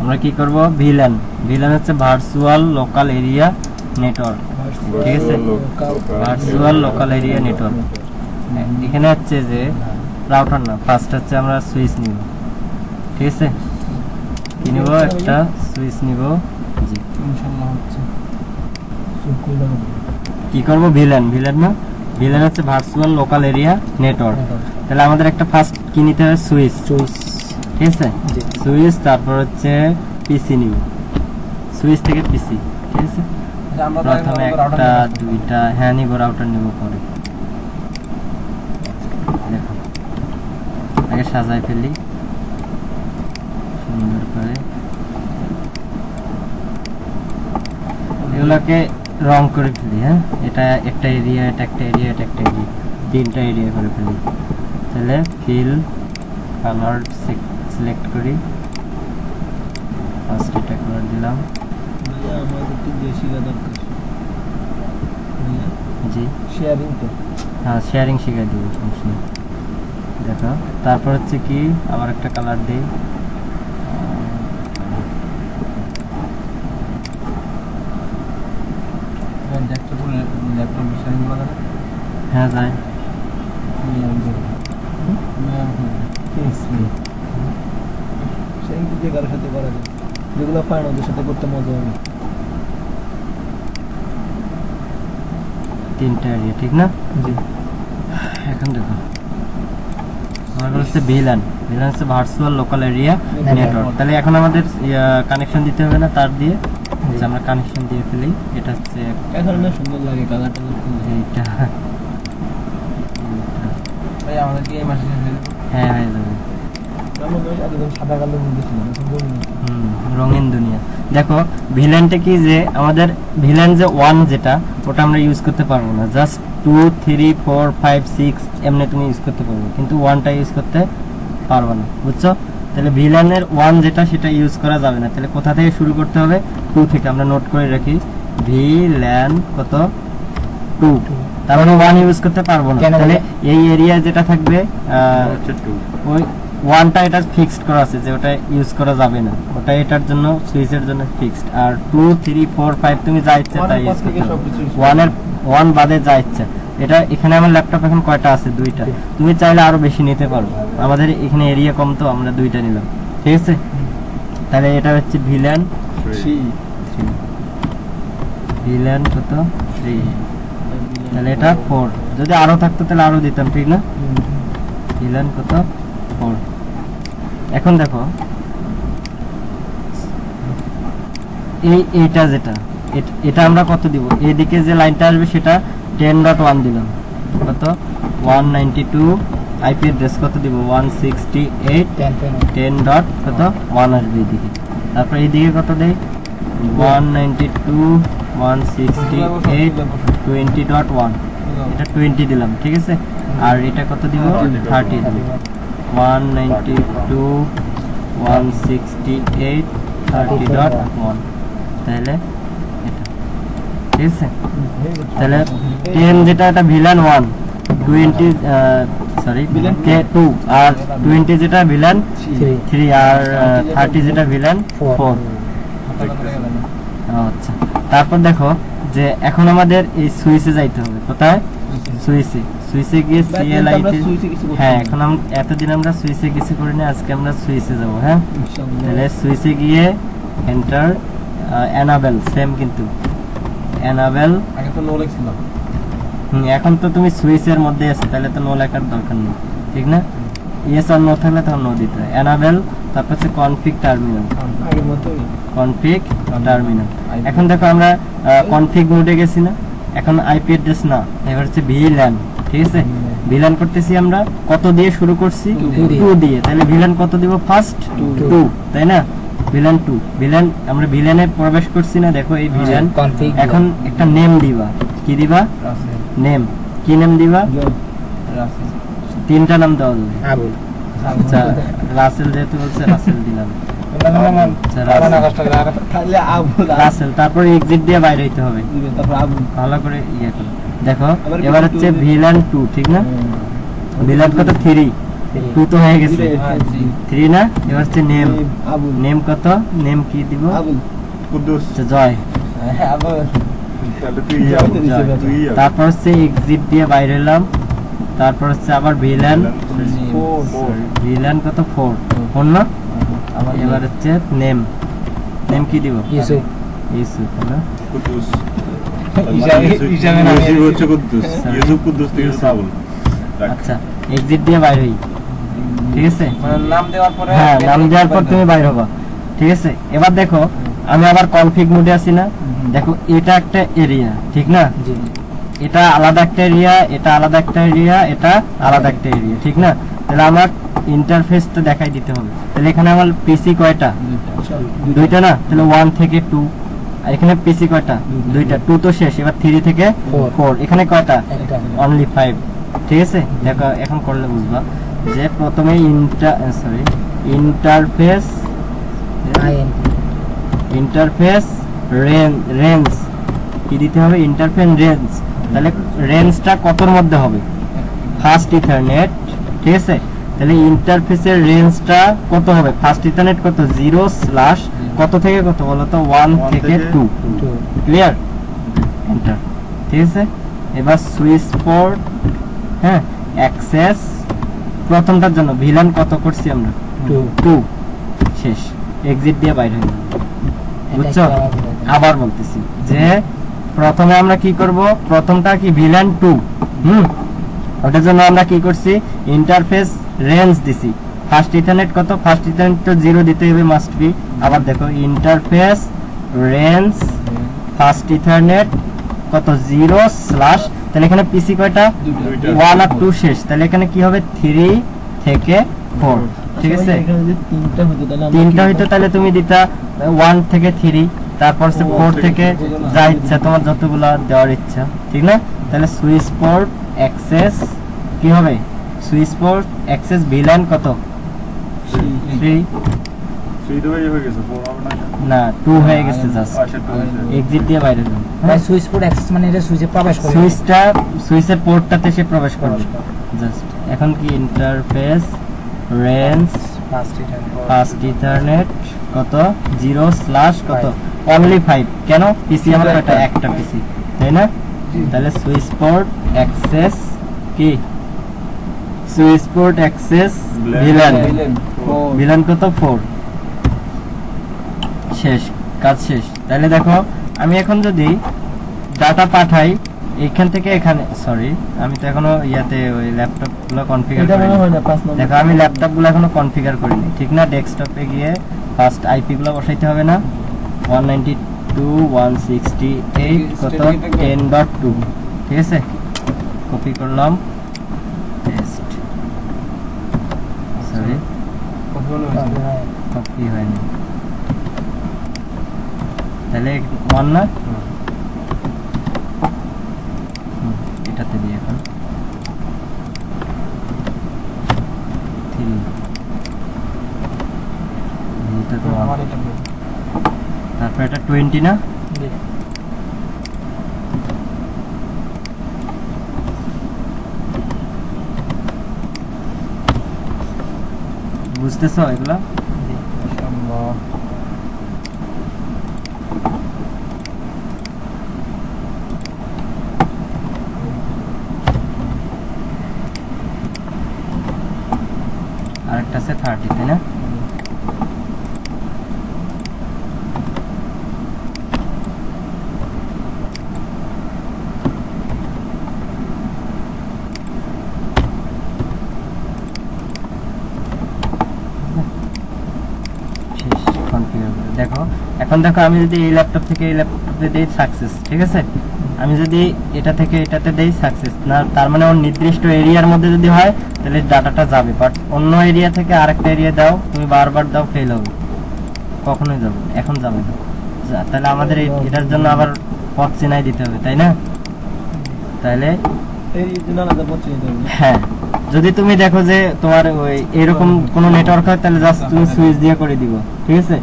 আমরা কি করব ভিলেন ভিলেন হচ্ছে ভার্চুয়াল লোকাল এরিয়া নেটওয়ার্ক ঠিক আছে ভার্চুয়াল লোকাল এরিয়া নেটওয়ার্ক এখানে হচ্ছে যে রাউটার না ফার্স্ট হচ্ছে আমরা সুইচ নিব ঠিক আছে কি নিব একটা সুইচ নিব জি ইনশাআল্লাহ হচ্ছে কি করব ভিলেন ভিলেন না ভিলেন হচ্ছে ভার্চুয়াল লোকাল এরিয়া নেটওয়ার্ক তাহলে আমাদের একটা ফার্স্ট কি নিতে হবে সুইচ সুইচ ঠিক আছে সুইচ তারপর হচ্ছে পিসি নিব সুইচ থেকে পিসি ঠিক আছে আমরা প্রথমে একটা দুইটা হ্যাঁ নিব রাউটার নিব পরে দেখো আগে সাজাই ফেলি সুন্দর করে এগুলোকে রং করে ফেলি হ্যাঁ এটা একটা এরিয়া এটা একটা এরিয়া এটা একটা এরিয়া তিনটা এরিয়া করে ফেলি তাহলে ফিল কালার সিলেক্ট করি ফার্স্ট এটা কালার দিলাম আমাদের একটু বেশি দরকার জি শেয়ারিং তো হ্যাঁ শেয়ারিং শিখাই দেব সমস্যা দেখো তারপর হচ্ছে কি আবার একটা কালার দেই হ্যাঁ যায় সেই যে কারোর সাথে করা যায় যেগুলো পায় না ওদের সাথে করতে মজা হবে তিনটা এরিয়া ঠিক না জি এখন দেখো আমাদের হচ্ছে ভিলেন ভিলেন হচ্ছে ভার্চুয়াল লোকাল এরিয়া নেটওয়ার্ক তাহলে এখন আমাদের কানেকশন দিতে হবে না তার দিয়ে আমরা কানেকশন দিয়ে ফেলি এটা হচ্ছে এখন না সুন্দর লাগে কালারটা এইটা ভাই আমাদের কি এই মাসে হ্যাঁ হয়ে যাবে সাদা কালো রঙিন দুনিয়া দেখো ভিলেনটা কি যে আমাদের ভিলেন যে 1 যেটা ওটা আমরা ইউজ করতে পারবো না জাস্ট 2 3 4 5 6 এমনি তুমি ইউজ করতে পারবে কিন্তু 1টা ইউজ করতে পারবে না বুঝছো তাহলে ভিলেনের 1 যেটা সেটা ইউজ করা যাবে না তাহলে কোথা থেকে শুরু করতে হবে 2 থেকে আমরা নোট করে রাখি ভিলেন কত 2 তার মানে 1 ইউজ করতে পারবো না তাহলে এই এরিয়া যেটা থাকবে ওই 1টা এটা ফিক্সড করা আছে যে ওটা ইউজ করা যাবে না ওটা এটার জন্য সুইচের জন্য ফিক্সড আর 2 3 4 5 তুমি যা ইচ্ছা তাই ইউজ করতে পারো 1 বাদে যা ইচ্ছা এটা এখানে আমার ল্যাপটপ এখন কয়টা আছে দুইটা তুমি চাইলে আরো বেশি নিতে পারো আমাদের এখানে এরিয়া কম তো আমরা দুইটা নিলাম ঠিক আছে তাহলে এটা হচ্ছে ভিলেন 3 ভিলেন কত 3 তাহলে এটা 4 যদি আরো থাকতো তাহলে আরো দিতাম ঠিক না ভিলেন কত 4 এখন দেখো এইটা যেটা এটা আমরা কত দিব এইদিকে যে লাইনটা আসবে সেটা 10.1 দিলাম কত 192 আইপি অ্যাড্রেস কত দিব 168 কত 1 আসবে এইদিকে তারপর এইদিকে কত দেই 192.168.20.1 এটা 20 দিলাম ঠিক আছে আর এটা কত দিব 30 দিব 192.168.30.1 তাহলে এটা ঠিক আছে তাহলে 10 যেটা এটা ভিলেন 1 20 সরি ভিলেন 2 আর 20 যেটা ভিলেন 3 আর 30 যেটা ভিলেন 4 আচ্ছা তারপর দেখো যে এখন আমাদের এই সুইচে যাইতে হবে কোথায় সুইচে গিয়ে সিএলআইতে হ্যাঁ এখন আমরা এতদিন আমরা সুইচে কিছু করিনি আজকে আমরা সুইচে যাব হ্যাঁ তাহলে সুইচে গিয়ে এন্টার এনাবেল সেম কিন্তু এনাবেল আগে তো নো লিখছিলাম এখন তো তুমি সুইচের মধ্যে আছে তাহলে তো নো লেখার দরকার নেই ঠিক না ইয়েস আর নো থাকলে তখন নো দিতে হয় এনাবেল তারপর হচ্ছে কনফিগ টার্মিনাল আগের মতই কনফিগ টার্মিনাল এখন দেখো আমরা কনফিগ মোডে গেছি না এখন আইপি অ্যাড্রেস না এবার হচ্ছে ভিল্যান ঠিক আছে ভিল্যান করতেছি আমরা কত দিয়ে শুরু করছি 2 দিয়ে তাহলে ভিল্যান কত দিব ফার্স্ট 2 তাই না ভিল্যান 2 ভিল্যান আমরা ভিল্যানে প্রবেশ করছি না দেখো এই ভিল্যান এখন একটা নেম দিবা কি দিবা নেম কি নেম দিবা তিনটা নাম দাও আবুল আচ্ছা রাসেল যেহেতু বলছে রাসেল দিলাম রাসেল তারপর এক্সিট দিয়ে বাইরে হইতে হবে ভালো করে ইয়ে করো দেখো এবার হচ্ছে ভিলেন 2 ঠিক না ভিলেন কত 3 2 তো হয়ে গেছে 3 না এবার হচ্ছে নেম নেম কত নেম কি দিব কুদ্দুস আচ্ছা জয় তাহলে তুই তারপর হচ্ছে এক্সিট দিয়ে বাইরে এলাম তারপর হচ্ছে আবার ভিলেন ভিলেন কত 4 না এবার হচ্ছে নেম নেম কি দিব ইউসুফ ইউসুফ হলো কুদ্দুস হিসাবে নাম ইউসুফ হচ্ছে কুদ্দুস ইউসুফ কুদ্দুস থেকে সাবুল আচ্ছা এক্সিট দিয়ে বাইরে হই ঠিক আছে মানে নাম দেওয়ার পরে হ্যাঁ নাম দেওয়ার পর তুমি বাইরে হবা ঠিক আছে এবার দেখো আমি আবার কনফিগ মোডে আছি না দেখো এটা একটা এরিয়া ঠিক না জি এটা আলাদা একটা এরিয়া এটা আলাদা একটা এরিয়া এটা আলাদা একটা এরিয়া ঠিক না তাহলে আমার ইন্টারফেসটা দেখাই দিতে হবে তাহলে এখানে আমার পিসি কয়টা দুইটা না তাহলে 1 থেকে 2 আর এখানে পিসি কয়টা দুইটা 2 তো শেষ এবার 3 থেকে 4 এখানে কয়টা একটা অনলি 5 ঠিক আছে দেখো এখন করলে বুঝবা যে প্রথমে ইন্টারফেস ইন্টারফেস রেঞ্জ কি দিতে হবে ইন্টারফেস রেঞ্জ তাহলে রেঞ্জটা কতর মধ্যে হবে ফার্স্ট ইথারনেট ঠিক আছে তাহলে ইন্টারফেসের রেঞ্জটা কত হবে ফার্স্ট ইথারনেট কত 0 কত থেকে কত বলো তো 1 থেকে 2 ক্লিয়ার এন্টার ঠিক আছে এবার সুইচ পোর্ট হ্যাঁ অ্যাক্সেস প্রথমটার জন্য ভিলান কত করছি আমরা 2 শেষ এক্সিট দিয়ে বাইরে হই বুঝছো আবার বলতেছি যে প্রথমে আমরা কি করব প্রথমটা কি ভিলান 2 ওটার জন্য আমরা কি করছি ইন্টারফেস রেঞ্জ দিছি ফার্স্ট ইথারনেট কত ফার্স্ট ইথারনেট তো 0 দিতে হবে মাস্ট বি আবার দেখো ইন্টারফেস রেঞ্জ ফার্স্ট ইথারনেট কত 0 তাহলে এখানে পিসি কয়টা 1 আর 2 শেষ তাহলে এখানে কি হবে 3 থেকে 4 ঠিক আছে তিনটা হইতো তাহলে তুমি দিতা 1 থেকে 3 তারপর 4 থেকে যা ইচ্ছা তোমার যতগুলা দেওয়ার ইচ্ছা ঠিক না তাহলে সুইচ পোর্ট অ্যাক্সেস কি হবে সুইচ পোর্ট অ্যাক্সেস ভিলান কত 3 3 তো হয়ে গেছে 4 হবে না না 2 হয়ে গেছে জাস্ট আচ্ছা 2 এক্সিট দিয়ে বাইরে যাও ভাই সুইচ পোর্ট অ্যাক্সেস মানে এটা সুইচে প্রবেশ করে সুইচের পোর্টটাতে সে প্রবেশ করবে জাস্ট এখন কি ইন্টারফেস রেঞ্জ ফার্স্ট ইথারনেট কত 0 কত অনলি 5 কেন পিসি আমার কয়টা একটা পিসি তাই না তাহলে সুইচ পোর্ট অ্যাক্সেস কি সুইচ পোর্ট অ্যাক্সেস ভিলান কত 4 শেষ কাজ শেষ তাহলে দেখো আমি এখন যদি ডাটা পাঠাই এখান থেকে এখানে সরি আমি তো এখনো ইয়াতে ওই ল্যাপটপ গুলো কনফিগার করিনি দেখো আমি ল্যাপটপ গুলো এখনো কনফিগার করিনি ঠিক না ডেস্কটপে গিয়ে ফার্স্ট আইপি গুলো বসাইতে হবে না 192.168 কত 10.2 ঠিক আছে কপি করলাম পেস্ট সরি কপি হয়নি তাহলে 1 না এটাতে দিয়ে এখন 3 এটা তো তারপর এটা 20 না বুঝতেছো এগুলা আরেকটা আছে 30 তাই না দেখো এখন দেখো আমি যদি এই ল্যাপটপ থেকে এই ল্যাপটপে দেই সাকসেস ঠিক আছে আমি যদি এটা থেকে এটাতে দেই সাকসেস না তার মানে ওর নির্দিষ্ট এরিয়ার মধ্যে যদি হয় তাহলে ডাটাটা যাবে বাট অন্য এরিয়া থেকে আরেকটা এরিয়া দাও তুমি বারবার দাও ফেল হবে কখনোই যাবে এখন যাবে না তাহলে আমাদের এটার জন্য আবার পথ চেনাই দিতে হবে তাই না তাহলে হ্যাঁ যদি তুমি দেখো যে তোমার ওই এরকম কোন নেটওয়ার্ক হয় তাহলে জাস্ট তুমি সুইচ দিয়ে করে দিব ঠিক আছে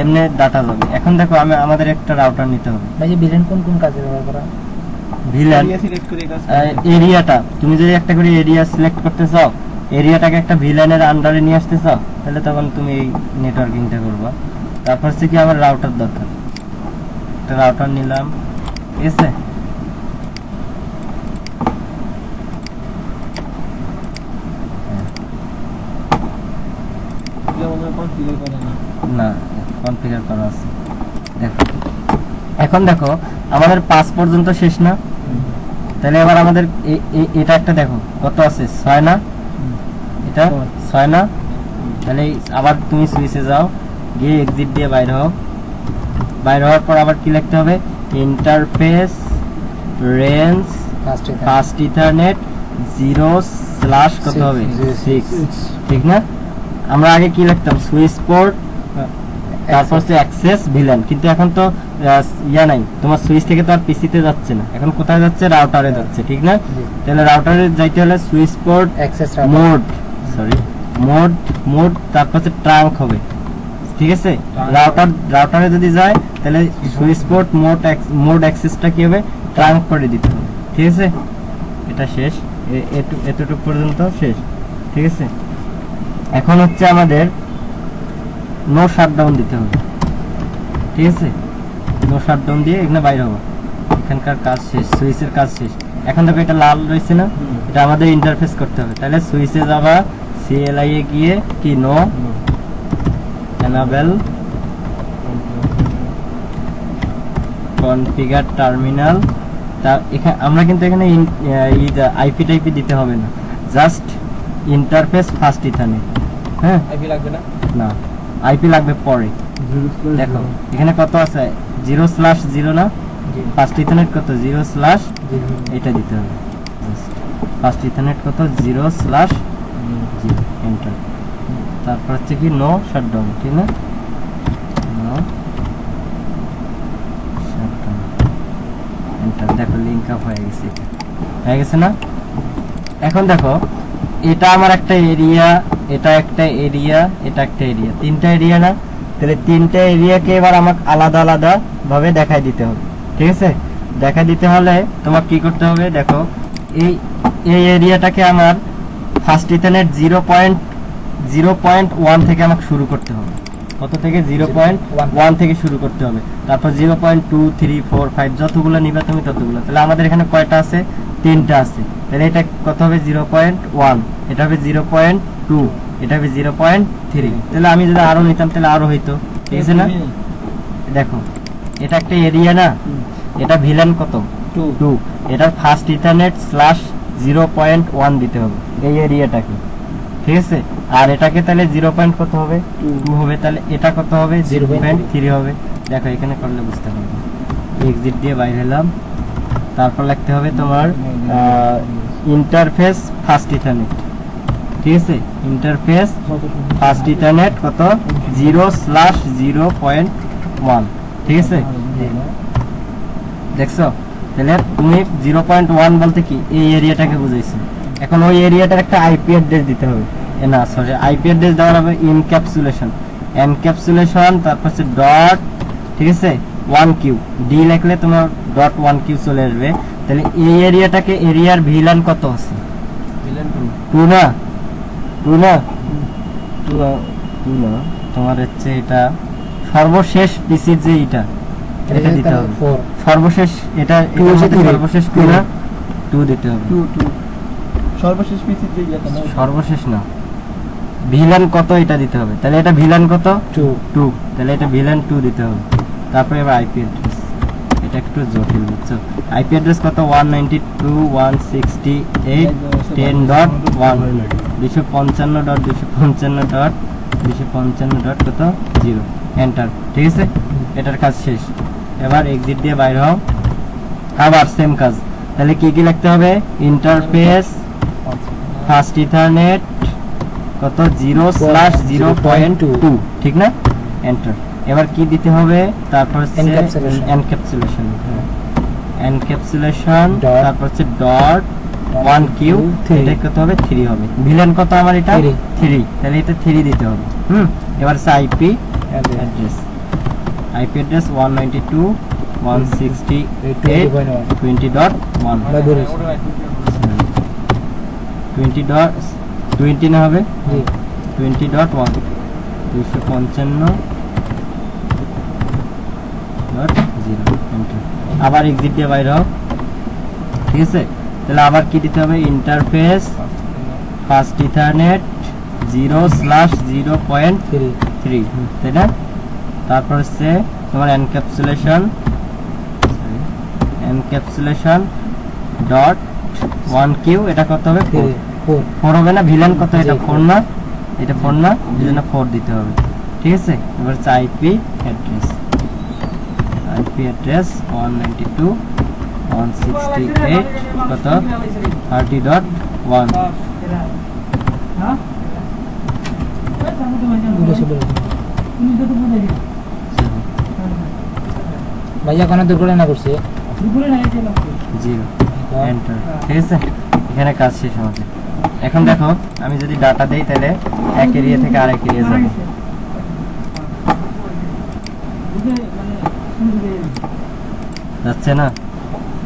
এমনি ডাটা যাবে এখন দেখো আমাদের একটা রাউটার নিতে হবে ভাই যে ভিলেন কোন কোন কাজে ব্যবহার করা ভিলেন এরিয়াটা তুমি যদি একটা করে এরিয়া সিলেক্ট করতে চাও এরিয়াটাকে একটা ভিলেনের আন্ডারে নিয়ে আসতেছ, তাহলে তখন তুমি এই নেটওয়ার্কিংটা করবা। তারপর হচ্ছে কি আমার রাউটার দরকার, একটা রাউটার নিলাম, ঠিক আছে। না, কনফিগার করা আছে। দেখো এখন দেখো আমাদের 5 পর্যন্ত শেষ না, তাহলে এবার আমাদের এটা একটা দেখো কত আছে, 6 না, এটা 6 না। তাহলে আবার তুমি সুইচে যাও, গিয়ে এক্সিট দিয়ে বাইরে হও। বাইরে হওয়ার পর আবার কি লিখতে হবে, ইন্টারফেস রেঞ্জ ফাস্ট ইথারনেট 0/ কত হবে 6, ঠিক না? আমরা আগে কি লিখতাম, সুইচ পোর্ট, তারপর হচ্ছে অ্যাক্সেস ভিলেন। কিন্তু এখন তো ইয়া নাই, তোমার সুইচ থেকে তো আর পিসিতে যাচ্ছে না, এখন কোথায় যাচ্ছে, রাউটারে যাচ্ছে, ঠিক না? তাহলে রাউটারে যাইতে হলে switch port access mode, mode তারপর হচ্ছে ট্রাঙ্ক হবে, ঠিক আছে। রাউটারে যদি যায় তাহলে সুইচ পোর্ট মোড অ্যাক্সেসটা কি হবে, ট্রাঙ্ক করে দিতে হবে, ঠিক আছে। এটা শেষ, এতটুকু পর্যন্ত শেষ, ঠিক আছে। এখন হচ্ছে আমাদের নো শাটডাউন দিতে হবে, ঠিক আছে। নো শাটডাউন দিয়ে এখানে বাইরে হবো, এখানকার কাজ শেষ, সুইচের কাজ শেষ। এখন দেখো এটা লাল রয়েছে না, এটা আমাদের ইন্টারফেস করতে হবে। তাহলে সুইচে যাবা, CLI এ গিয়ে কি নো এনাবেল কনফিগার টার্মিনাল। তা এখানে আমরা কিন্তু এখানে আইপি টাইপি দিতে হবে না, জাস্ট ইন্টারফেস ফাস্ট ইথারনেট। হ্যাঁ, আইপি লাগবে না, না আইপি লাগবে পরে। দেখো এখানে কত আছে, 0/0 না, ফাস্ট ইথারনেট কত 0/ এটা দিতে হবে, ফাস্ট ইথারনেট কত 0/0, এন্টার। তারপর হচ্ছে কি নো শাটডাউন, ঠিক না, নো শাটডাউন, এন্টার। দেখো লিংক আপ হয়ে গেছে না। এখন দেখো এটা আমার একটা এরিয়া, এটা একটা এরিয়া, এটা একটা এরিয়া, 3টা এরিয়া না। তাহলে 3টা এরিয়াকে এবার আমাকে আলাদা আলাদা ভাবে দেখাই দিতে হবে, ঠিক আছে। দেখাই দিতে হলে তোমাকে কি করতে হবে, দেখো এই এরিয়াটাকে আমার ফার্স্ট ইথারনেট 0.1 থেকে আমাকে শুরু করতে হবে। কত থেকে, 0.1 থেকে শুরু করতে হবে। তারপর 0.2, 3, 4, 5 যতগুলো নিবে তুমি ততগুলো। তাহলে আমাদের এখানে কয়টা আছে, 3টা আছে। তাহলে এটা কত হবে, 0.1, এটা হবে 0.2, এটা হবে 0.3। তাহলে আমি যদি আরো নিতাম তাহলে আরো হইতো, ঠিক আছে না। দেখো এটা একটা এরিয়া না, এটা ভিলেন কত 2, এটার ফার্স্ট ইথারনেট /0.1 দিতে হবে এই এরিয়াটাকে, ঠিক আছে। আর এটাকে তাহলে 0. কত হবে, 2 হবে। তাহলে এটা কত হবে, 0.3 হবে। দেখো এখানে করলে বুঝতে পারবে। এক্সিট দিয়ে বাইরে হলাম, তারপর লিখতে হবে তোমার ইন্টারফেস ফাস্ট ইথারনেট, ঠিক আছে। ইন্টারফেস ফাস্ট ইথারনেট কত 0/0.1, ঠিক আছে। দেখছো, তাহলে তুমি 0.1 বলতে কি এই এরিয়াটাকে বুঝাইছো। এখন ওই এরিয়াটার একটা আইপি অ্যাড্রেস দিতে হবে, না সরি আইপি অ্যাড্রেস দেওয়া হবে এনক্যাপসুলেশন, তারপর হচ্ছে ডট, ঠিক আছে 1Q, ডি লিখলে তোমার .1Q চলে আসবে। তাহলে এই এরিয়াটাকে, এরিয়ার ভিলান কত আছে, 2 না, 2 না, 2 না, তোমার হচ্ছে এটা সর্বশেষ পিসির যে এটা দিতে হবে, সর্বশেষ এটা সর্বশেষ 2 না, 2 দিতে হবে, সর্বশেষ পিসির যে সর্বশেষ না, ভিলান কত এটা দিতে হবে। তাহলে এটা ভিলান কত 2, তাহলে এটা ভিলান 2 দিতে হবে। তারপরে এবার আইপি অ্যাড্রেস, এটা একটু জটিল বুঝছো। আইপি অ্যাড্রেস কত 192.168.10.1, 255.255.255 কত 0, এন্টার, ঠিক আছে। এটার কাজ শেষ। এবার এক্সিট দিয়ে বাইরে হও, আবার সেম কাজ। তাহলে কি কি লিখতে হবে, ইন্টারফেস ফাস্ট ইথারনেট কত 0/0.2, ঠিক না, এন্টার। এবার কি দিতে হবে, তারপর হচ্ছে এনক্যাপসুলেশন, তারপর হচ্ছে ডট 1Q, এটা কত হবে 3 হবে। ভিলেন কত আমার এটা 3, তাহলে এটা 3 দিতে হবে। এবার হচ্ছে আইপি অ্যাড্রেস, 192.168.20.1, 20 না হবে জি 20.1 255.0 এন্টার। আবার এক্সিট দিয়ে বাইরে হোক, ঠিক আছে। তাহলে আবার কি দিতে হবে, ইন্টারফেস ফার্স্ট ইথারনেট 0/0.3, তাই না? তারপর হচ্ছে তোমার এনক্যাপসুলেশন ডট 1Q, এটা কত হবে 4 হবে না? ভিলেন কত, এটা 4 না, এটা 4 না, এই জন্য 4 দিতে হবে, ঠিক আছে। এবার হচ্ছে আইপি অ্যাড্রেস 192.168 কত 30.1। ভাইয়া কোনো দুর্ঘটনা করছে? জিরো এন্টার, ঠিক আছে। এখানে কাজ শেষ আমাদের। এখন দেখো আমি যদি ডাটা দেই তাহলে এক এরিয়া থেকে আরেক এরিয়া যাবে, যাচ্ছে না?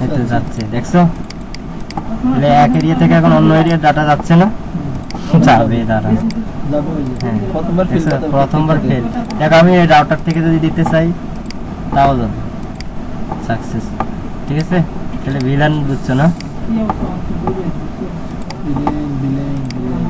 এই তো যাচ্ছে, দেখছো? তাহলে এক এরিয়া থেকে এখন অন্য এরিয়ার ডাটা যাচ্ছে না? যাবে দাঁড়া, যাবে ওই যে। হ্যাঁ প্রথমবার fail দেখছো? করতে হবে। প্রথমবার ফেল। দেখো আমি এই রাউটার থেকে যদি দিতে চাই তাও যাবে, সাকসেস, ঠিক আছে। তাহলে ভিলান বুঝছো না? Villain, villain, villain.